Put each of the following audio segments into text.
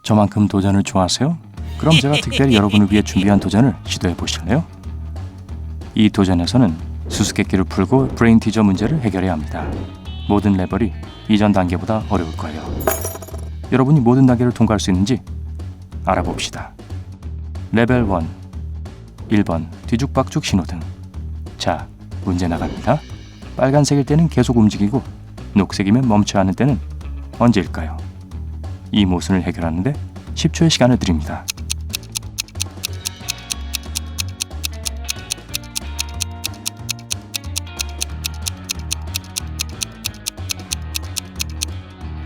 저만큼 도전을 좋아하세요? 그럼 제가 특별히 여러분을 위해 준비한 도전을 시도해 보실래요? 이 도전에서는 수수께끼를 풀고 브레인 티저 문제를 해결해야 합니다. 모든 레벨이 이전 단계보다 어려울 거예요. 여러분이 모든 단계를 통과할 수 있는지 알아봅시다. 레벨 1 1번 뒤죽박죽 신호등. 자, 문제 나갑니다. 빨간색일 때는 계속 움직이고 녹색이면 멈춰야 하는 때는 언제일까요? 이 모순을 해결하는데 10초의 시간을 드립니다.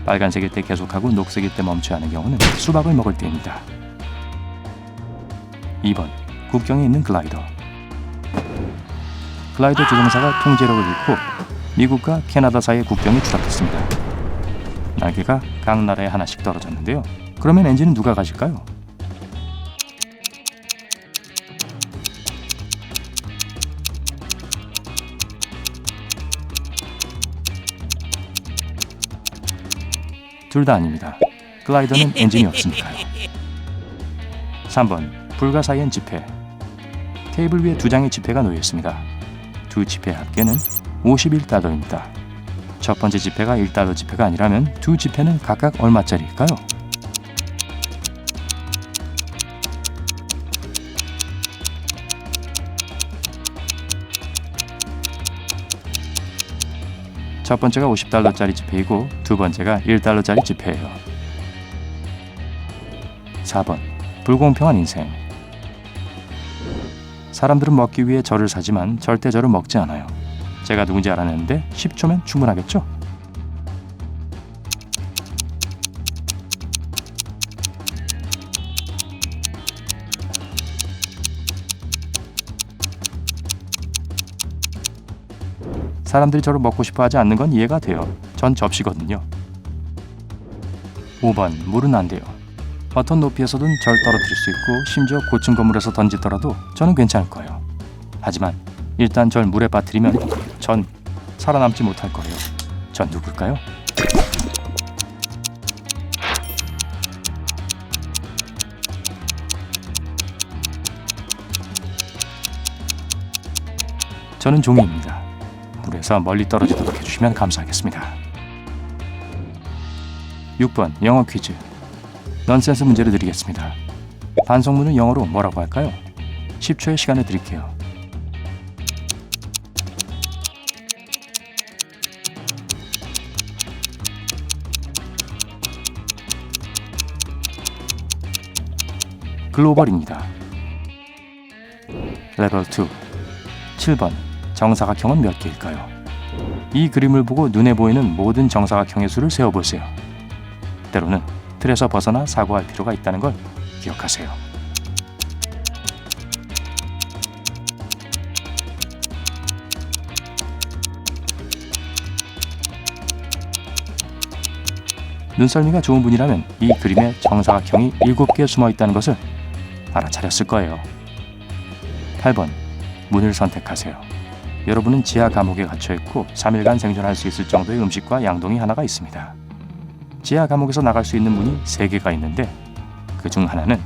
빨간색일 때 계속하고 녹색일 때 멈춰야 하는 경우는 수박을 먹을 때입니다. 2번 국경에 있는 글라이더. 글라이더 조종사가 통제력을 잃고 미국과 캐나다 사이의 국경이 추락했습니다. 날개가 각 나라에 하나씩 떨어졌는데요. 그러면 엔진은 누가 가질까요? 둘 다 아닙니다. 글라이더는 엔진이 없으니까요. 3번 불가사의한 지폐. 테이블 위에 두 장의 지폐가 놓여 있습니다. 두 지폐의 합계는 51달러입니다. 첫 번째 지폐가 1달러 지폐가 아니라면 두 지폐는 각각 얼마짜리일까요? 첫 번째가 50달러짜리 지폐이고 두 번째가 1달러짜리 지폐예요. 4번 불공평한 인생. 사람들은 먹기 위해 저를 사지만 절대 저를 먹지 않아요. 제가 누군지 알아내는데 10초면 충분하겠죠? 사람들이 저를 먹고 싶어 하지 않는 건 이해가 돼요. 전 접시거든요. 5번 물은 안 돼요. 어떤 높이에서든 절 떨어뜨릴 수 있고 심지어 고층 건물에서 던지더라도 저는 괜찮을 거예요. 하지만 일단 절 물에 빠뜨리면 전 살아남지 못할 거예요. 전 누굴까요? 저는 종이입니다. 물에서 멀리 떨어지도록 해주시면 감사하겠습니다. 6번 영어 퀴즈. 넌센스 문제를 드리겠습니다. 반성문을 영어로 뭐라고 할까요? 10초의 시간을 드릴게요. 글로벌입니다. 레벨 2 7번 정사각형은 몇 개일까요? 이 그림을 보고 눈에 보이는 모든 정사각형의 수를 세어보세요. 때로는 틀에서 벗어나 사고할 필요가 있다는 걸 기억하세요. 눈썰미가 좋은 분이라면 이 그림에 정사각형이 7개 숨어 있다는 것을 알아차렸을 거예요. 8번 문을 선택하세요. 여러분은 지하 감옥에 갇혀있고 3일간 생존할 수 있을 정도의 음식과 양동이 하나가 있습니다. 지하 감옥에서 나갈 수 있는 문이 3개가 있는데 그 중 하나는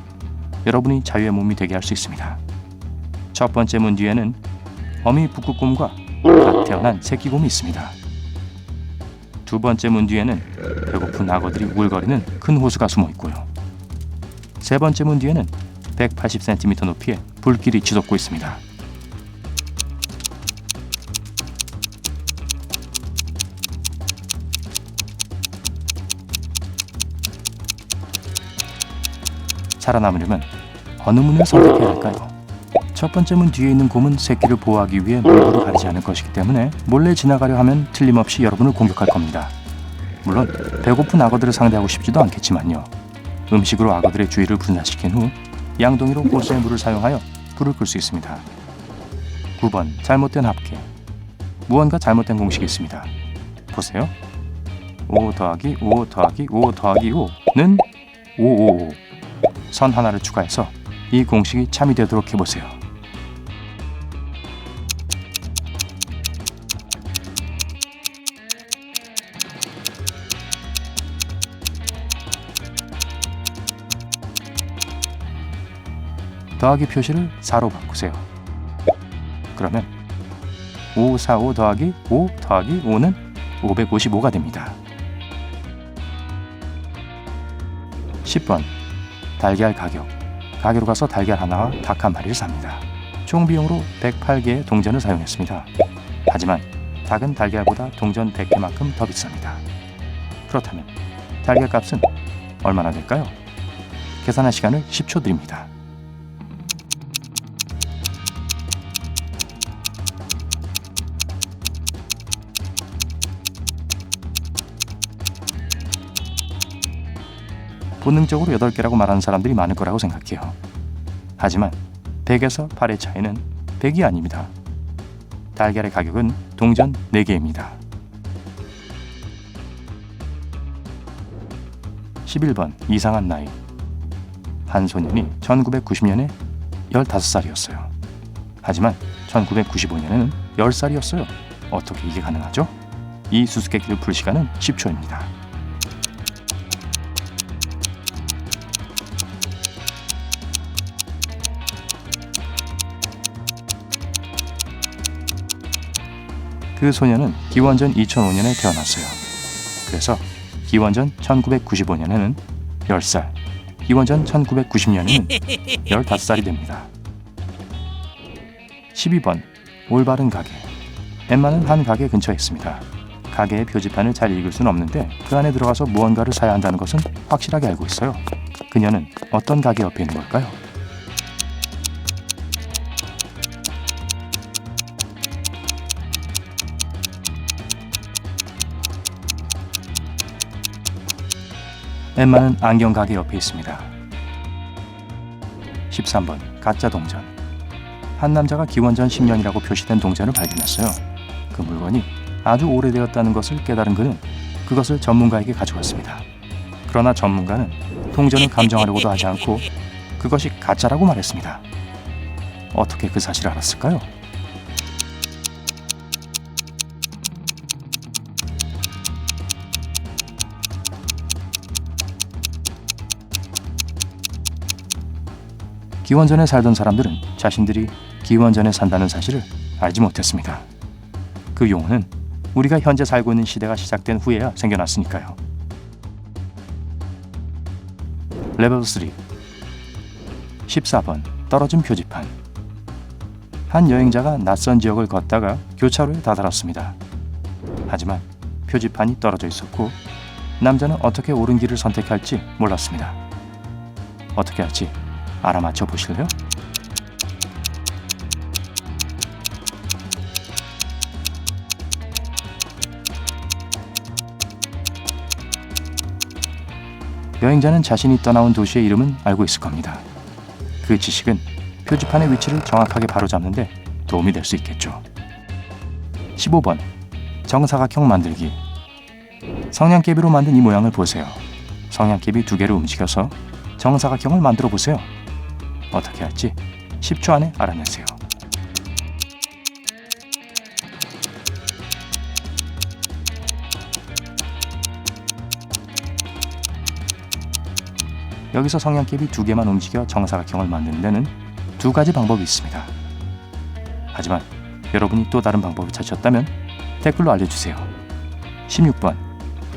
여러분이 자유의 몸이 되게 할 수 있습니다. 첫 번째 문 뒤에는 어미 북극곰과 갓 태어난 새끼곰이 있습니다. 두 번째 문 뒤에는 배고픈 악어들이 울거리는 큰 호수가 숨어 있고요. 세 번째 문 뒤에는 180cm 높이의 불길이 치솟고 있습니다. 살아남으려면 어느 문을 선택해야 할까요? 첫 번째 문 뒤에 있는 곰은 새끼를 보호하기 위해 물고를 가리지 않을 것이기 때문에 몰래 지나가려 하면 틀림없이 여러분을 공격할 겁니다. 물론 배고픈 악어들을 상대하고 싶지도 않겠지만요. 음식으로 악어들의 주의를 분산시킨 후 양동이로 호수의 물을 사용하여 불을 끌 수 있습니다. 9번 잘못된 합계. 무언가 잘못된 공식이 있습니다. 보세요. 5 더하기 5 더하기 5 더하기 5는 555. 선 하나를 추가해서 이 공식이 참이 되도록 해보세요. 더하기 표시를 4로 바꾸세요. 그러면 545 더하기 5 더하기 5는 555가 됩니다. 10번 달걀 가격. 가게로 가서 달걀 하나와 닭 한 마리를 삽니다. 총 비용으로 108개의 동전을 사용했습니다. 하지만 닭은 달걀보다 동전 100개만큼 더 비쌉니다. 그렇다면 달걀 값은 얼마나 될까요? 계산할 시간을 10초 드립니다. 본능적으로 8개라고 말하는 사람들이 많을 거라고 생각해요. 하지만 100에서 8의 차이는 100이 아닙니다. 달걀의 가격은 동전 4개입니다. 11번 이상한 나이. 한 소년이 1990년에 15살이었어요. 하지만 1995년에는 10살이었어요. 어떻게 이게 가능하죠? 이 수수께끼를 풀 시간은 10초입니다. 그 소년은 기원전 2005년에 태어났어요. 그래서 기원전 1995년에는 10살, 기원전 1990년에는 15살이 됩니다. 12번 올바른 가게. 엠마는 한 가게 근처에 있습니다. 가게의 표지판을 잘 읽을 수는 없는데 그 안에 들어가서 무언가를 사야 한다는 것은 확실하게 알고 있어요. 그녀는 어떤 가게 옆에 있는 걸까요? 엠마는 안경 가게 옆에 있습니다. 13번 가짜 동전. 한 남자가 기원전 10년이라고 표시된 동전을 발견했어요. 그 물건이 아주 오래되었다는 것을 깨달은 그는 그것을 전문가에게 가져갔습니다. 그러나 전문가는 동전을 감정하려고도 하지 않고 그것이 가짜라고 말했습니다. 어떻게 그 사실을 알았을까요? 기원전에 살던 사람들은 자신들이 기원전에 산다는 사실을 알지 못했습니다. 그 용어는 우리가 현재 살고 있는 시대가 시작된 후에야 생겨났으니까요. 레벨 3. 14번 떨어진 표지판. 한 여행자가 낯선 지역을 걷다가 교차로에 다다랐습니다. 하지만 표지판이 떨어져 있었고 남자는 어떻게 옳은 길을 선택할지 몰랐습니다. 어떻게 할지 알아맞혀 보실래요? 여행자는 자신이 떠나온 도시의 이름은 알고 있을 겁니다. 그 지식은 표지판의 위치를 정확하게 바로잡는 데 도움이 될 수 있겠죠. 15번 정사각형 만들기. 성냥개비로 만든 이 모양을 보세요. 성냥개비 2개를 움직여서 정사각형을 만들어 보세요. 어떻게 할지 10초 안에 알아내세요. 여기서 성냥개비 2개만 움직여 정사각형을 만드는 데는 2가지 방법이 있습니다. 하지만 여러분이 또 다른 방법을 찾으셨다면 댓글로 알려주세요. 16번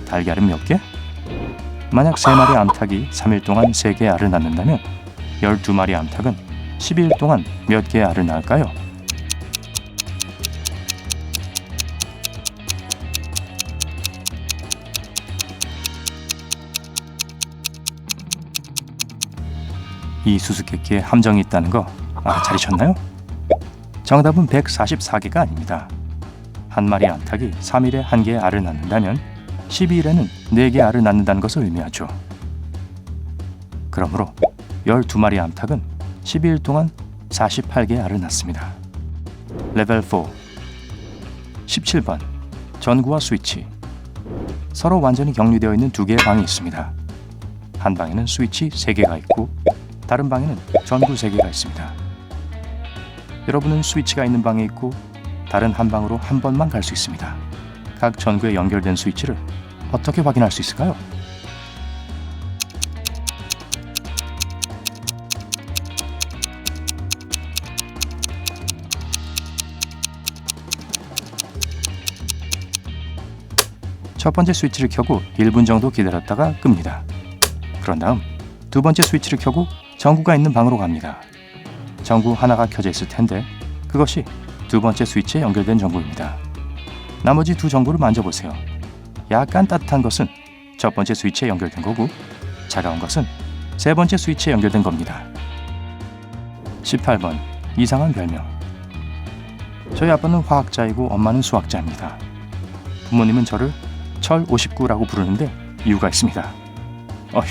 달걀은 몇 개? 만약 3마리 암탉이 3일 동안 3개의 알을 낳는다면 12마리 암탉은 12일 동안 몇 개의 알을 낳을까요? 이 수수께끼에 함정이 있다는 거 알아차리셨나요? 정답은 144개가 아닙니다. 한 마리 암탉이 3일에 1개의 알을 낳는다면 12일에는 4개의 알을 낳는다는 것을 의미하죠. 그러므로 12마리 암탉은 12일 동안 48개의 알을 낳습니다. 레벨 4. 17번 전구와 스위치. 서로 완전히 격리되어 있는 2개의 방이 있습니다. 한 방에는 스위치 3개가 있고 다른 방에는 전구 3개가 있습니다. 여러분은 스위치가 있는 방에 있고 다른 한 방으로 한 번만 갈 수 있습니다. 각 전구에 연결된 스위치를 어떻게 확인할 수 있을까요? 첫 번째 스위치를 켜고 1분 정도 기다렸다가 끕니다. 그런 다음 두 번째 스위치를 켜고 전구가 있는 방으로 갑니다. 전구 하나가 켜져 있을 텐데 그것이 두 번째 스위치에 연결된 전구입니다. 나머지 두 전구를 만져보세요. 약간 따뜻한 것은 첫 번째 스위치에 연결된 거고 차가운 것은 세 번째 스위치에 연결된 겁니다. 18번 이상한 별명. 저희 아빠는 화학자이고 엄마는 수학자입니다. 부모님은 저를 철 59라고 부르는데 이유가 있습니다. 어휴,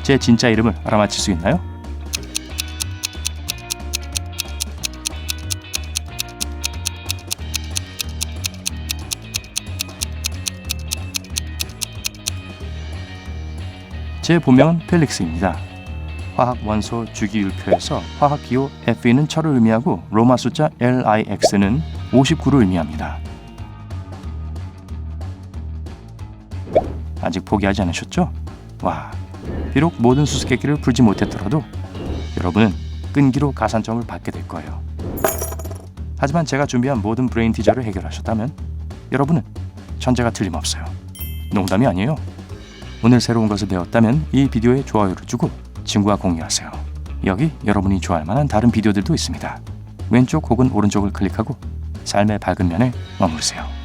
제 진짜 이름을 알아맞힐 수 있나요? 제 본명은 펠릭스입니다. 화학 원소 주기율표에서 화학 기호 Fe는 철을 의미하고 로마 숫자 LIX는 59를 의미합니다. 아직 포기하지 않으셨죠? 와, 비록 모든 수수께끼를 풀지 못했더라도 여러분은 끈기로 가산점을 받게 될 거예요. 하지만 제가 준비한 모든 브레인 티저를 해결하셨다면 여러분은 천재가 틀림없어요. 농담이 아니에요. 오늘 새로운 것을 배웠다면 이 비디오에 좋아요를 주고 친구와 공유하세요. 여기 여러분이 좋아할 만한 다른 비디오들도 있습니다. 왼쪽 혹은 오른쪽을 클릭하고 삶의 밝은 면에 머무르세요.